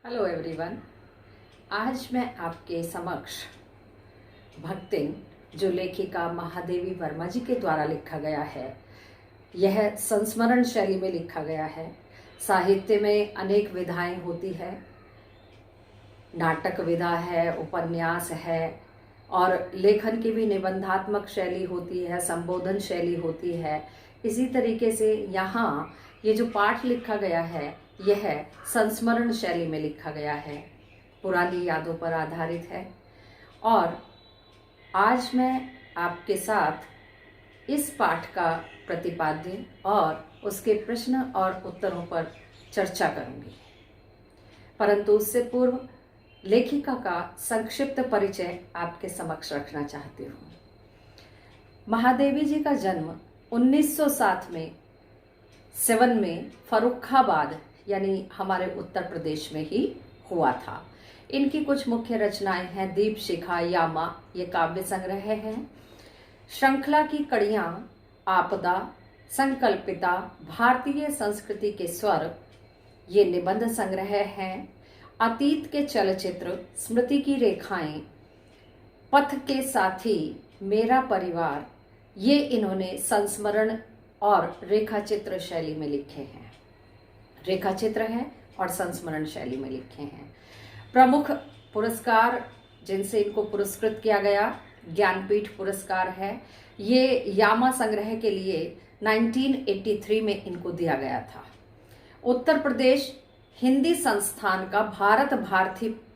Hello everyone. आज मैं आपके समक्ष भक्तिन जो लेखिका महादेवी वर्मा जी के द्वारा लिखा गया है, यह संस्मरण शैली में लिखा गया है। साहित्य में अनेक विधाएं होती है, नाटक विधा है, उपन्यास है और लेखन की भी निबंधात्मक शैली होती है, संबोधन शैली होती है। इसी तरीके से यहाँ ये जो पाठ लिखा गया है यह संस्मरण शैली में लिखा गया है, पुरानी यादों पर आधारित है। और आज मैं आपके साथ इस पाठ का प्रतिपाद्य और उसके प्रश्न और उत्तरों पर चर्चा करूंगी, परंतु उससे पूर्व लेखिका का संक्षिप्त परिचय आपके समक्ष रखना चाहती हूँ। महादेवी जी का जन्म 1907 में सेवन में फर्रुखाबाद यानी हमारे उत्तर प्रदेश में ही हुआ था। इनकी कुछ मुख्य रचनाएं हैं दीप शिखा, यामा ये काव्य संग्रह हैं, श्रृंखला की कड़ियां, आपदा, संकल्पिता, भारतीय संस्कृति के स्वर ये निबंध संग्रह हैं, अतीत के चलचित्र, स्मृति की रेखाएं, पथ के साथी, मेरा परिवार, ये इन्होंने संस्मरण और रेखाचित्र शैली में लिखे हैं। रेखाचित्र है और संस्मरण शैली में लिखे हैं। प्रमुख पुरस्कार जिनसे इनको पुरस्कृत किया गया ज्ञानपीठ पुरस्कार है। ये यामा संग्रह के लिए 1983 में इनको दिया गया था। उत्तर प्रदेश हिंदी संस्थान का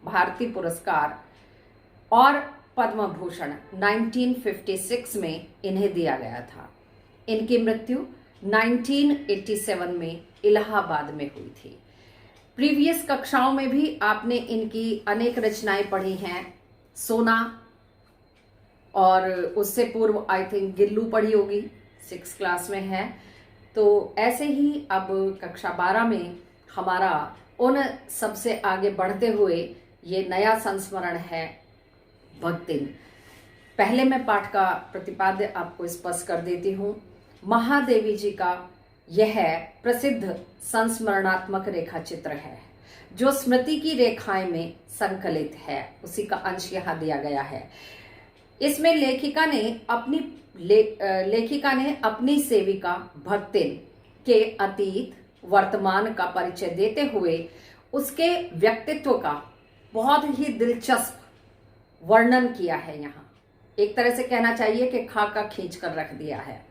भारती पुरस्कार और पद्म भूषण 1956 में इन्हें दिया गया था। इनकी मृत्यु 1987 में इलाहाबाद में हुई थी। प्रीवियस कक्षाओं में भी आपने इनकी अनेक रचनाएं पढ़ी हैं। सोना और उससे पूर्व आई थिंक गिल्लू पढ़ी होगी, 6th क्लास में है। तो ऐसे ही अब कक्षा 12 में हमारा उन सबसे आगे बढ़ते हुए ये नया संस्मरण है भक्तिन। पहले मैं पाठ का प्रतिपाद्य आपको स्पष्ट कर देती हूँ। महादेवी जी का यह प्रसिद्ध संस्मरणात्मक रेखाचित्र है जो स्मृति की रेखाएं में संकलित है। उसी का अंश यहाँ दिया गया है। इसमें लेखिका ने अपनी सेविका भक्तिन के अतीत वर्तमान का परिचय देते हुए उसके व्यक्तित्व का बहुत ही दिलचस्प वर्णन किया है। यहाँ एक तरह से कहना चाहिए कि खाका खींच कर रख दिया है।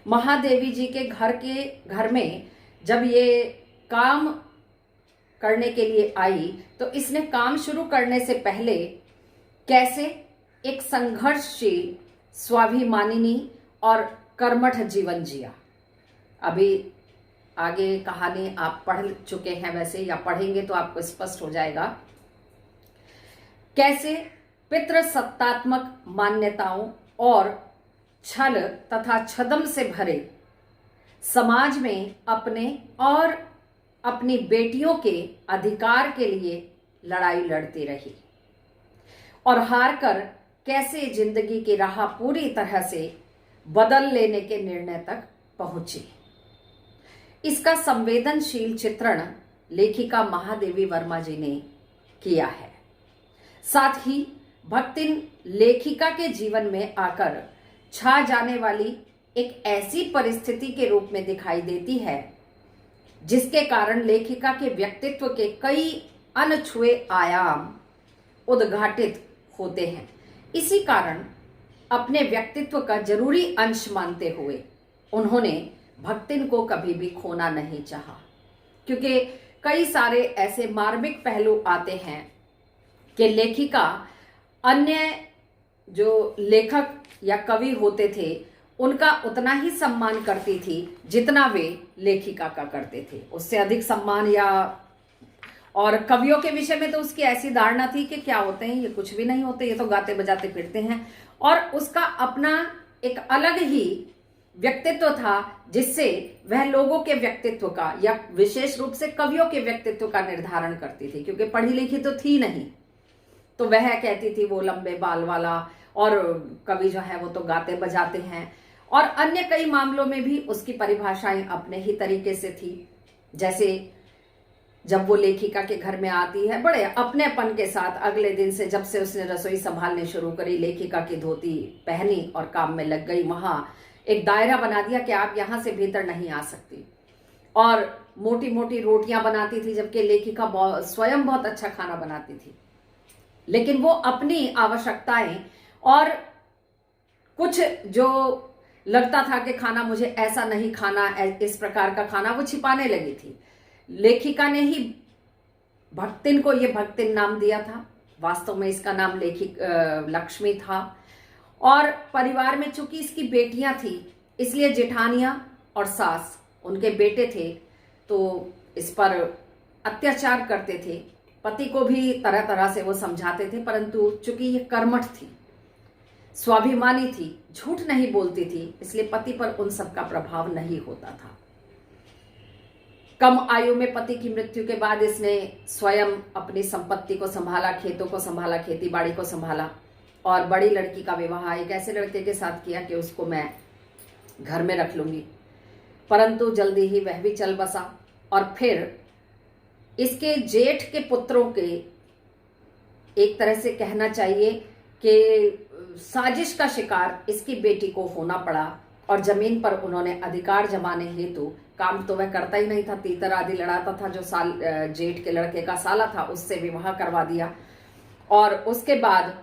महादेवी जी के घर में जब ये काम करने के लिए आई तो इसने काम शुरू करने से पहले कैसे एक संघर्षशील, स्वाभिमानिनी और कर्मठ जीवन जिया। अभी आगे कहानी आप पढ़ चुके हैं वैसे, या पढ़ेंगे तो आपको स्पष्ट हो जाएगा। कैसे पितृसत्तात्मक मान्यताओं और छल तथा छदम से भरे समाज में अपने और अपनी बेटियों के अधिकार के लिए लड़ाई लड़ती रही और हार कर कैसे जिंदगी की राह पूरी तरह से बदल लेने के निर्णय तक पहुंची। इसका संवेदनशील चित्रण लेखिका महादेवी वर्मा जी ने किया है। साथ ही भक्तिन लेखिका के जीवन में आकर छा जाने वाली एक ऐसी परिस्थिति के रूप में दिखाई देती है जिसके कारण लेखिका के व्यक्तित्व के कई अनछुए आयाम उद्घाटित होते हैं। इसी कारण अपने व्यक्तित्व का जरूरी अंश मानते हुए उन्होंने भक्तिन को कभी भी खोना नहीं चाहा, क्योंकि कई सारे ऐसे मार्मिक पहलू आते हैं कि लेखिका अन्य जो लेखक या कवि होते थे उनका उतना ही सम्मान करती थी जितना वे लेखिका का करते थे, उससे अधिक सम्मान। या और कवियों के विषय में तो उसकी ऐसी धारणा थी कि क्या होते हैं ये, कुछ भी नहीं होते, ये तो गाते बजाते फिरते हैं। और उसका अपना एक अलग ही व्यक्तित्व था जिससे वह लोगों के व्यक्तित्व का या विशेष रूप से कवियों के व्यक्तित्व का निर्धारण करती थी, क्योंकि पढ़ी लिखी तो थी नहीं। तो वह कहती थी वो लंबे बाल वाला, और कवि जो है वो तो गाते बजाते हैं। और अन्य कई मामलों में भी उसकी परिभाषाएं अपने ही तरीके से थी। जैसे जब वो लेखिका के घर में आती है, बड़े अपनेपन के साथ अगले दिन से जब से उसने रसोई संभालने शुरू करी, लेखिका की धोती पहनी और काम में लग गई। वहां एक दायरा बना दिया कि आप यहां से भीतर नहीं आ सकती, और मोटी मोटी रोटियां बनाती थी, जबकि लेखिका स्वयं बहुत अच्छा खाना बनाती थी। लेकिन वो अपनी आवश्यकताएं और कुछ जो लगता था कि खाना मुझे ऐसा नहीं खाना, इस प्रकार का खाना, वो छिपाने लगी थी। लेखिका ने ही भक्तिन को ये भक्तिन नाम दिया था। वास्तव में इसका नाम लक्ष्मी था। और परिवार में चूंकि इसकी बेटियां थी, इसलिए जेठानियां और सास उनके बेटे थे, तो इस पर अत्याचार करते थे। पति को भी तरह तरह से वो समझाते थे, परंतु चूंकि ये कर्मठ थी, स्वाभिमानी थी, झूठ नहीं बोलती थी, इसलिए पति पर उन सब का प्रभाव नहीं होता था। कम आयु में पति की मृत्यु के बाद इसने स्वयं अपनी संपत्ति को संभाला, खेतों को संभाला, खेती बाड़ी को संभाला, और बड़ी लड़की का विवाह एक ऐसे लड़के के साथ किया कि उसको मैं घर में रख लूंगी। परंतु जल्दी ही वह भी चल बसा, और फिर इसके जेठ के पुत्रों के, एक तरह से कहना चाहिए कि साजिश का शिकार इसकी बेटी को होना पड़ा, और जमीन पर उन्होंने अधिकार जमाने हेतु, काम तो वह करता ही नहीं था, तीतर आदि लड़ाता था, जो जेठ के लड़के का साला था उससे विवाह करवा दिया। और उसके बाद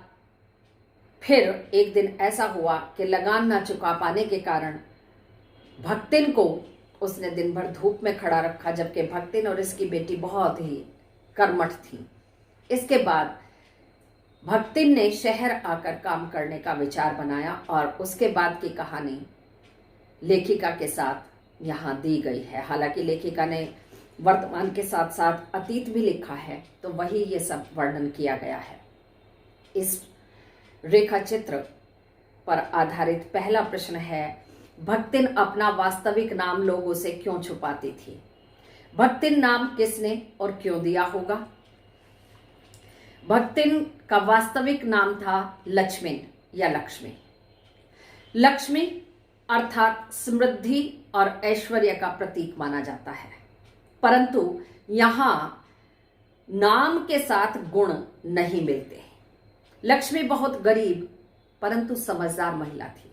फिर एक दिन ऐसा हुआ कि लगान ना चुका पाने के कारण भक्तिन को उसने दिन भर धूप में खड़ा रखा, जबकि भक्तिन और इसकी बेटी बहुत ही कर्मठ थी। इसके बाद भक्तिन ने शहर आकर काम करने का विचार बनाया, और उसके बाद की कहानी लेखिका के साथ यहाँ दी गई है। हालांकि लेखिका ने वर्तमान के साथ साथ अतीत भी लिखा है, तो वही ये सब वर्णन किया गया है। इस रेखा चित्र पर आधारित पहला प्रश्न है, भक्तिन अपना वास्तविक नाम लोगों से क्यों छुपाती थी? भक्तिन नाम किसने और क्यों दिया होगा? भक्तिन का वास्तविक नाम था लक्ष्मी या लक्ष्मी। लक्ष्मी अर्थात समृद्धि और ऐश्वर्य का प्रतीक माना जाता है, परंतु यहां नाम के साथ गुण नहीं मिलते। लक्ष्मी बहुत गरीब परंतु समझदार महिला थी।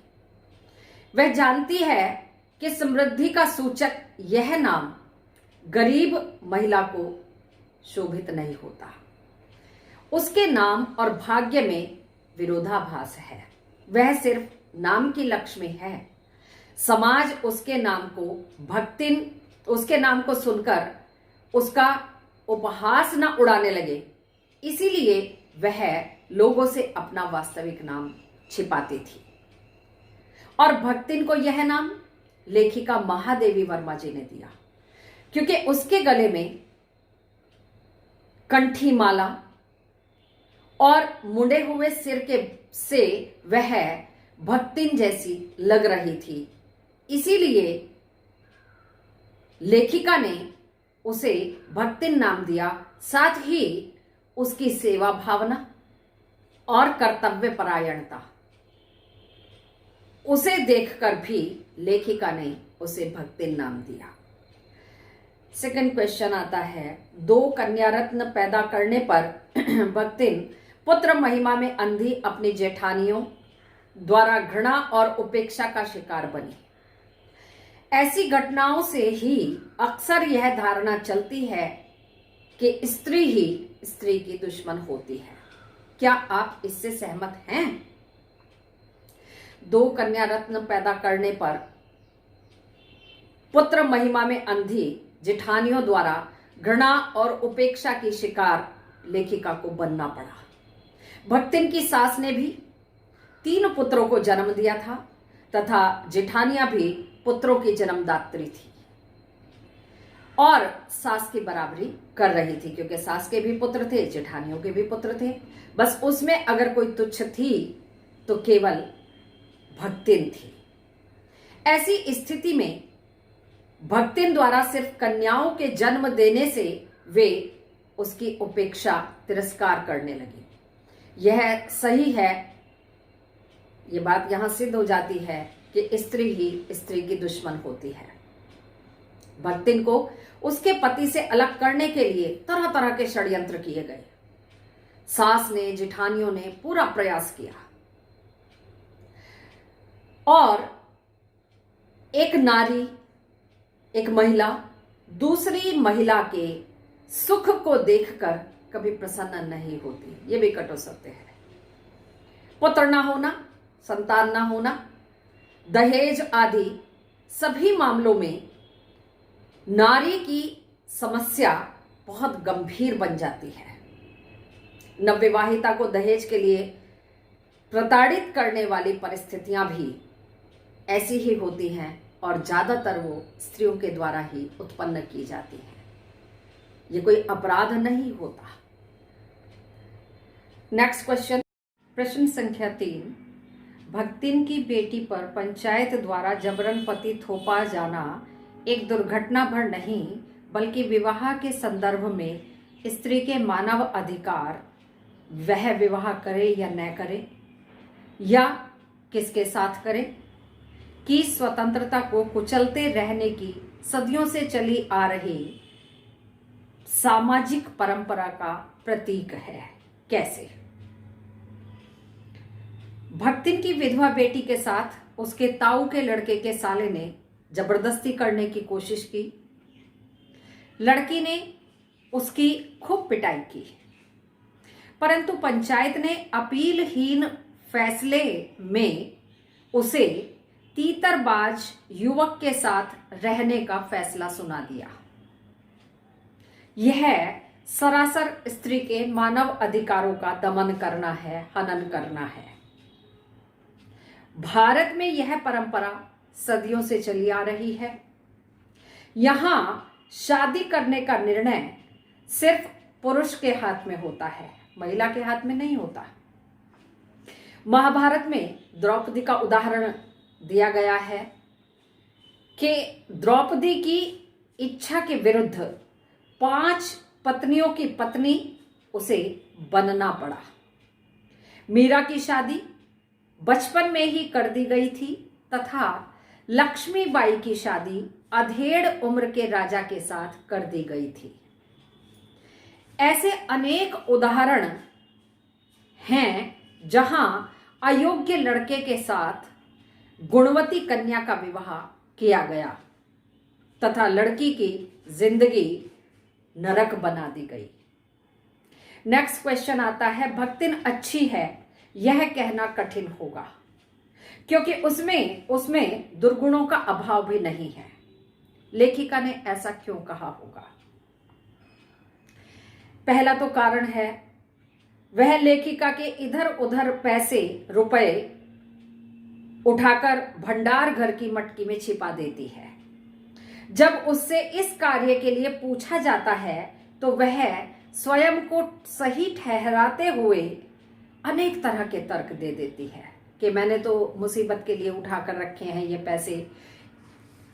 वह जानती है कि समृद्धि का सूचक यह नाम गरीब महिला को शोभित नहीं होता। उसके नाम और भाग्य में विरोधाभास है। वह सिर्फ नाम की लक्ष्मी है। समाज उसके नाम को भक्तिन, उसके नाम को सुनकर उसका उपहास न उड़ाने लगे, इसीलिए वह लोगों से अपना वास्तविक नाम छिपाती थी। और भक्तिन को यह नाम लेखिका महादेवी वर्मा जी ने दिया, क्योंकि उसके गले में कंठी माला और मुंडे हुए सिर के से वह भक्तिन जैसी लग रही थी। इसीलिए लेखिका ने उसे भक्तिन नाम दिया। साथ ही उसकी सेवा भावना और कर्तव्य परायणता, उसे देखकर भी लेखिका ने उसे भक्तिन नाम दिया। सेकंड क्वेश्चन आता है, 2 कन्या रत्न पैदा करने पर भक्तिन पुत्र महिमा में अंधी अपनी जेठानियों द्वारा घृणा और उपेक्षा का शिकार बनी। ऐसी घटनाओं से ही अक्सर यह धारणा चलती है कि स्त्री ही स्त्री की दुश्मन होती है। क्या आप इससे सहमत हैं? 2 कन्या रत्न पैदा करने पर पुत्र महिमा में अंधी जेठानियों द्वारा घृणा और उपेक्षा की शिकार लेखिका को बनना पड़ा। भक्तिन की सास ने भी 3 पुत्रों को जन्म दिया था तथा जेठानियां भी पुत्रों की जन्मदात्री थी और सास की बराबरी कर रही थी, क्योंकि सास के भी पुत्र थे, जेठानियों के भी पुत्र थे। बस उसमें अगर कोई तुच्छ थी तो केवल भक्तिन थी। ऐसी स्थिति में भक्तिन द्वारा सिर्फ कन्याओं के जन्म देने से वे उसकी उपेक्षा, तिरस्कार करने लगी। यह सही है। यह बात यहां सिद्ध हो जाती है कि स्त्री ही स्त्री की दुश्मन होती है। भक्तिन को उसके पति से अलग करने के लिए तरह तरह के षड्यंत्र किए गए। सास ने, जिठानियों ने पूरा प्रयास किया और एक नारी, एक महिला दूसरी महिला के सुख को देखकर कभी प्रसन्न नहीं होती। ये भी कटु सत्य है। पुत्र ना होना, संतान ना होना, दहेज आदि सभी मामलों में नारी की समस्या बहुत गंभीर बन जाती है। नवविवाहिता को दहेज के लिए प्रताड़ित करने वाली परिस्थितियां भी ऐसी ही होती हैं और ज्यादातर वो स्त्रियों के द्वारा ही उत्पन्न की जाती हैं। ये कोई अपराध नहीं होता। नेक्स्ट क्वेश्चन, प्रश्न संख्या 3। भक्तिन की बेटी पर पंचायत द्वारा जबरन पति थोपा जाना एक दुर्घटना भर नहीं बल्कि विवाह के संदर्भ में स्त्री के मानव अधिकार, वह विवाह करे या न करे या किसके साथ करे, की स्वतंत्रता को कुचलते रहने की सदियों से चली आ रही सामाजिक परंपरा का प्रतीक है। कैसे? भक्तिन की विधवा बेटी के साथ उसके ताऊ के लड़के के साले ने जबरदस्ती करने की कोशिश की। लड़की ने उसकी खूब पिटाई की, परंतु पंचायत ने अपीलहीन फैसले में उसे तीतरबाज युवक के साथ रहने का फैसला सुना दिया। यह सरासर स्त्री के मानव अधिकारों का दमन करना है, हनन करना है। भारत में यह परंपरा सदियों से चली आ रही है। यहां शादी करने का निर्णय सिर्फ पुरुष के हाथ में होता है, महिला के हाथ में नहीं होता। महाभारत में द्रौपदी का उदाहरण दिया गया है कि द्रौपदी की इच्छा के विरुद्ध 5 पत्नियों की पत्नी उसे बनना पड़ा। मीरा की शादी बचपन में ही कर दी गई थी तथा लक्ष्मीबाई की शादी अधेड़ उम्र के राजा के साथ कर दी गई थी। ऐसे अनेक उदाहरण हैं जहां अयोग्य लड़के के साथ गुणवती कन्या का विवाह किया गया तथा लड़की की जिंदगी नरक बना दी गई। नेक्स्ट क्वेश्चन आता है, भक्तिन अच्छी है यह कहना कठिन होगा क्योंकि उसमें दुर्गुणों का अभाव भी नहीं है। लेखिका ने ऐसा क्यों कहा होगा? पहला तो कारण है वह लेखिका के इधर उधर पैसे रुपए उठाकर भंडार घर की मटकी में छिपा देती है। जब उससे इस कार्य के लिए पूछा जाता है तो वह स्वयं को सही ठहराते हुए अनेक तरह के तर्क दे देती है कि मैंने तो मुसीबत के लिए उठाकर रखे हैं ये पैसे,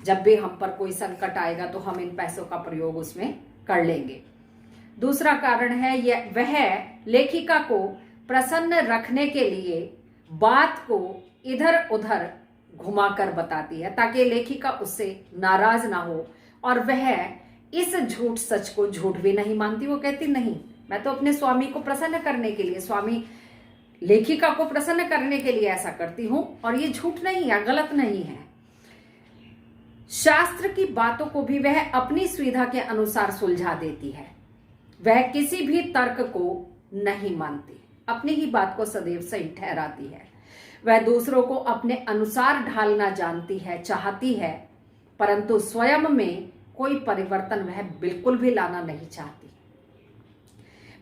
जब भी हम पर कोई संकट आएगा तो हम इन पैसों का प्रयोग उसमें कर लेंगे। दूसरा कारण है वह लेखिका को प्रसन्न रखने के लिए बात को इधर उधर घुमाकर बताती है ताकि लेखिका उससे नाराज ना हो और वह इस झूठ सच को झूठ भी नहीं मानती। वो कहती नहीं, मैं तो अपने स्वामी को प्रसन्न करने के लिए, स्वामी लेखिका को प्रसन्न करने के लिए ऐसा करती हूं और ये झूठ नहीं है, गलत नहीं है। शास्त्र की बातों को भी वह अपनी सुविधा के अनुसार सुलझा देती है। वह किसी भी तर्क को नहीं मानती, अपनी ही बात को सदैव सही ठहराती है। वह दूसरों को अपने अनुसार ढालना जानती है, चाहती है, परंतु स्वयं में कोई परिवर्तन वह बिल्कुल भी लाना नहीं चाहती।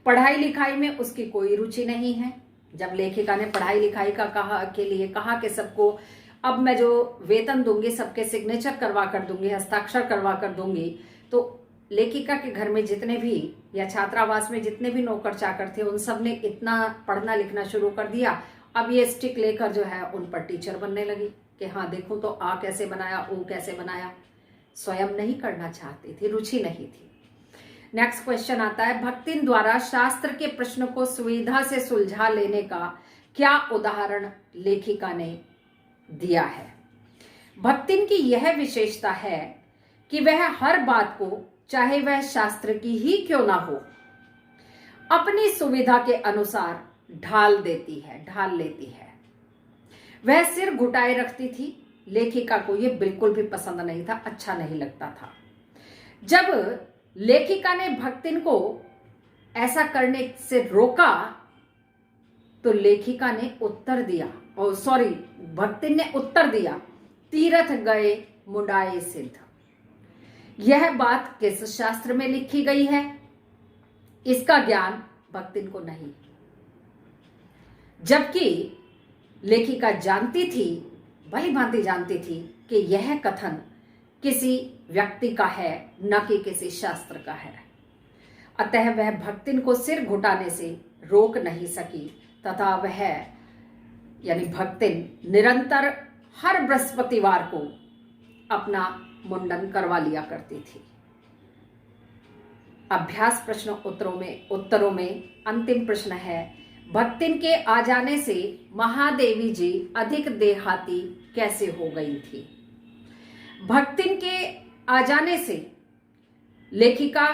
पढ़ाई लिखाई में उसकी कोई रुचि नहीं है। जब लेखिका ने पढ़ाई लिखाई का कहा कि सबको अब मैं जो वेतन दूंगी सबके सिग्नेचर करवा कर दूंगी, हस्ताक्षर करवा कर दूंगी, तो लेखिका के घर में जितने भी या छात्रावास में जितने भी नौकर चाकर थे उन सब ने इतना पढ़ना लिखना शुरू कर दिया। अब ये स्टिक लेकर जो है उन पर टीचर बनने लगी कि हाँ देखो तो आ कैसे बनाया, ओ कैसे बनाया। स्वयं नहीं करना चाहती थी, रुचि नहीं थी। नेक्स्ट क्वेश्चन आता है, भक्तिन द्वारा शास्त्र के प्रश्न को सुविधा से सुलझा लेने का क्या उदाहरण लेखिका ने दिया है? भक्तिन की यह विशेषता है कि वह हर बात को, चाहे वह शास्त्र की ही क्यों ना हो, अपनी सुविधा के अनुसार ढाल लेती है। वह सिर घुटाए रखती थी। लेखिका को यह बिल्कुल भी पसंद नहीं था, अच्छा नहीं लगता था। जब लेखिका ने भक्तिन को ऐसा करने से रोका तो लेखिका ने उत्तर दिया, भक्तिन ने उत्तर दिया, तीरथ गए मुंडाए सिद्ध। यह बात किस शास्त्र में लिखी गई है, इसका ज्ञान भक्तिन को नहीं। जबकि लेखिका जानती थी, भली भांति जानती थी कि यह कथन किसी व्यक्ति का है, न कि किसी शास्त्र का है। अतः वह भक्तिन को सिर घुटाने से रोक नहीं सकी तथा वह यानी भक्तिन निरंतर हर बृहस्पतिवार को अपना मुंडन करवा लिया करती थी। अभ्यास प्रश्न उत्तरों में अंतिम प्रश्न है, भक्तिन के आ जाने से महादेवी जी अधिक देहाती कैसे हो गई थी। भक्तिन के आ जाने से लेखिका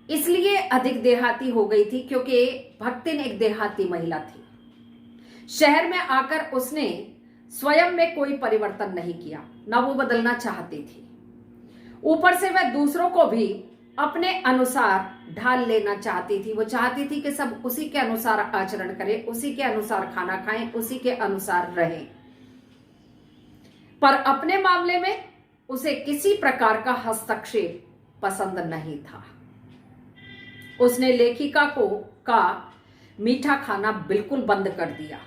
इसलिए अधिक देहाती हो गई थी क्योंकि भक्तिन एक देहाती महिला थी। शहर में आकर उसने स्वयं में कोई परिवर्तन नहीं किया, ना वो बदलना चाहती थी। ऊपर से वह दूसरों को भी अपने अनुसार ढाल लेना चाहती थी। वो चाहती थी कि सब उसी के अनुसार आचरण करें, उसी के अनुसार खाना खाएं, उसी के अनुसार रहें। पर अपने मामले में उसे किसी प्रकार का हस्तक्षेप पसंद नहीं था। उसने लेखिका का मीठा खाना बिल्कुल बंद कर दिया।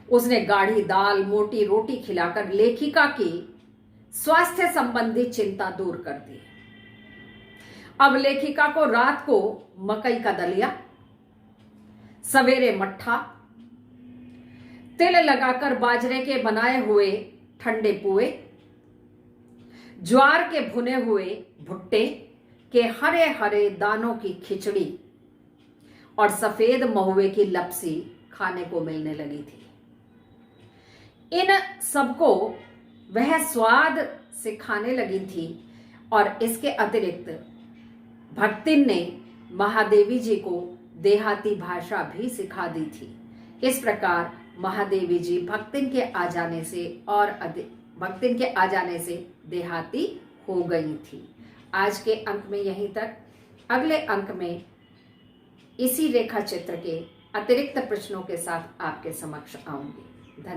उसने गाढ़ी दाल, मोटी रोटी खिलाकर लेखिका की स्वास्थ्य संबंधी चिंता दूर कर दी। अब लेखिका को रात को मकई का दलिया, सवेरे मट्ठा, तिल लगाकर बाजरे के बनाए हुए ठंडे पुए, ज्वार के भुने हुए भुट्टे के हरे हरे दानों की खिचड़ी और सफेद महुए की लपसी खाने को मिलने लगी थी। इन सबको वह स्वाद से खाने लगी थी और इसके अतिरिक्त भक्तिन ने महादेवी जी को देहाती भाषा भी सिखा दी थी। इस प्रकार महादेवी जी भक्तिन के आ जाने से देहाती हो गई थी। आज के अंक में यहीं तक। अगले अंक में इसी रेखा चित्र के अतिरिक्त प्रश्नों के साथ आपके समक्ष आऊंगी।